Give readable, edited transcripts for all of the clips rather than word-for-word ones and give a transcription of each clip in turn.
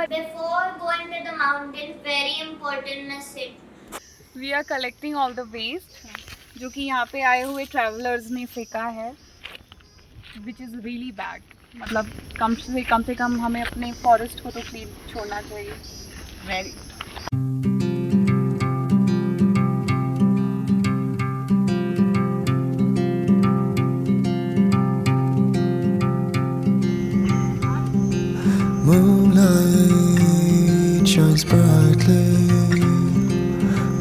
Before going to the mountain, very important message. We are collecting all the waste जो कि यहाँ पे आए हुए travelers ने फेंका है, which is really bad. मतलब कम से कम हमें अपने forest को तो clean छोड़ना चाहिए. Very. Moonlight shines brightly,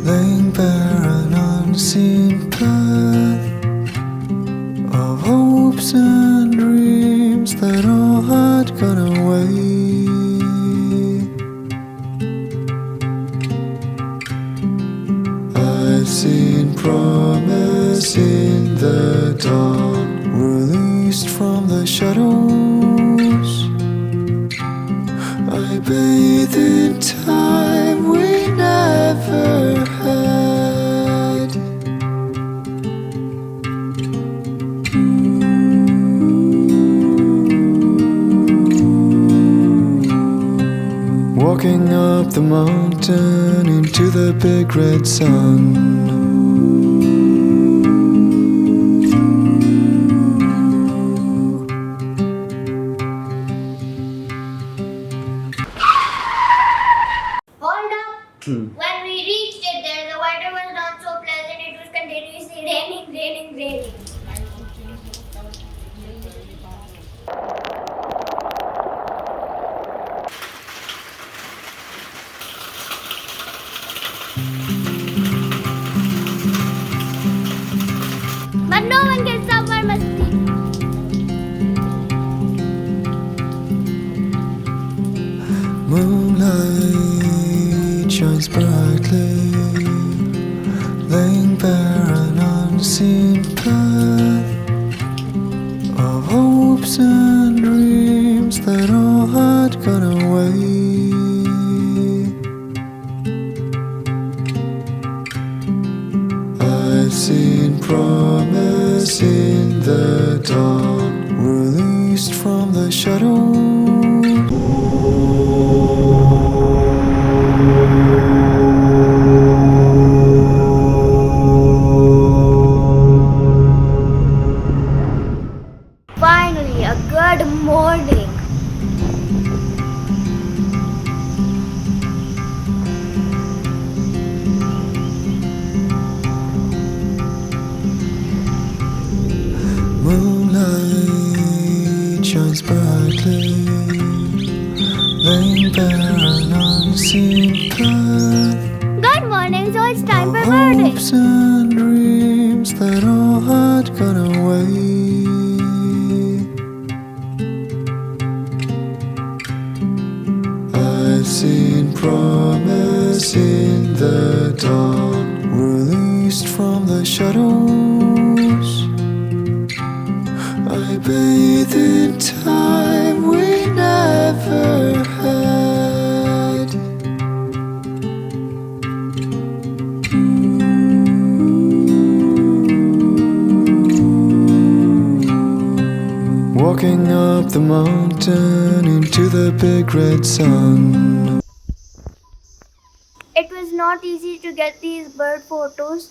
laying bare an unseen path of hopes and dreams that all had gone away. I've seen promise in the dawn, released from the shadows. I bathe in time we never had. Walking up the mountain into the big red sun. When we reached it there, the weather was not so pleasant. It was continuously raining. But no one can stop our masti. Moonlight shines brightly, laying bare an unseen path of hopes and dreams that all had gone away. I've seen promise in the dawn, released from the shadows. Finally, a good morning. Moonlight shines brightly, laying bare an unseen path. Good morning, so it's time for of birding. hopes and dreams that all had gone away. I've seen promise in the dawn, released from the shadows. I bathe in time we never had. Walking up the mountain into the big red sun. It was not easy to get these bird photos.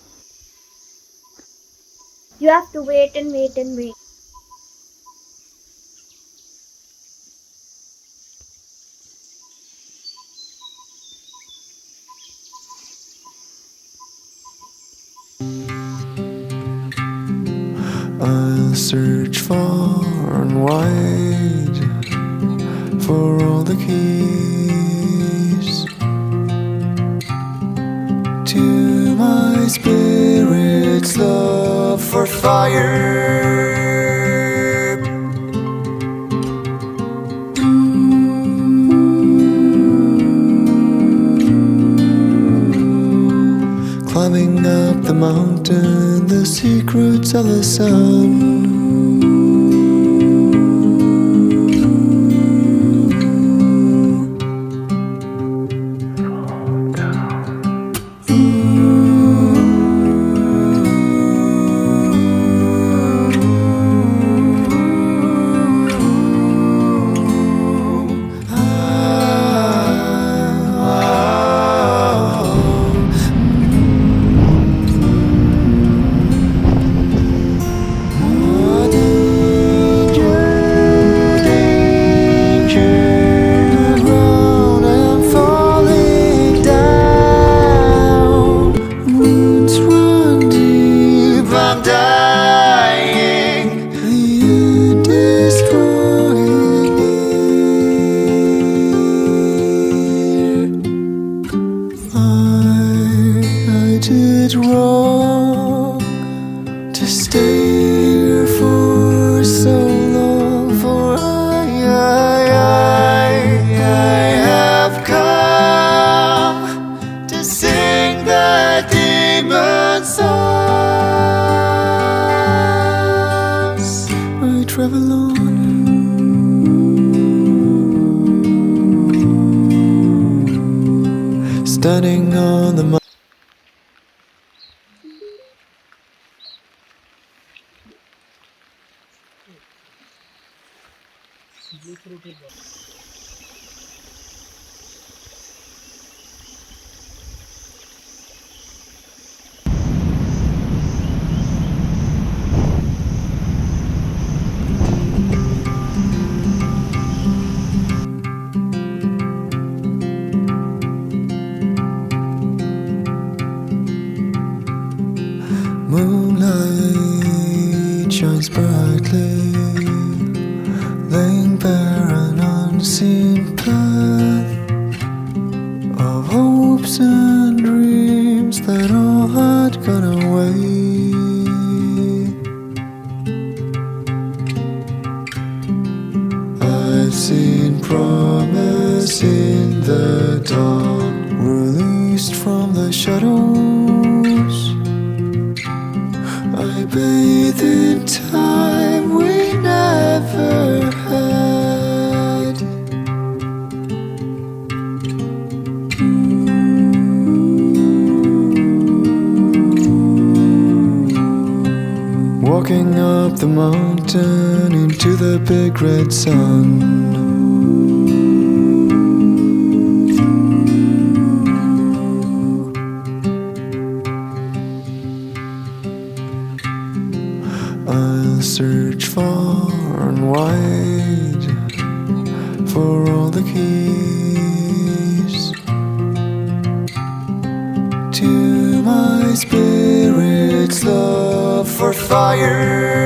You have to wait and wait and wait. I'll search far and wide for all the keys to my spirit's love for fire. Climbing up the mountain, the secrets of the sun. it wrong to stay here for so long? For I have come to sing the demon songs. I travel on, standing on the mountain. Moonlight shines brightly, laying bare an unseen path of hopes and dreams that all had gone away. I've seen promise in the dawn, released from the shadows. I bathe in time we never had. Walking up the mountain into the big red sun. I'll search far and wide for all the keys to my spirit's love for fire.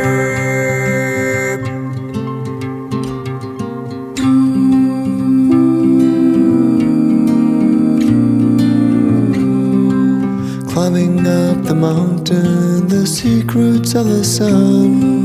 Climbing up the mountain, the secrets of the sun.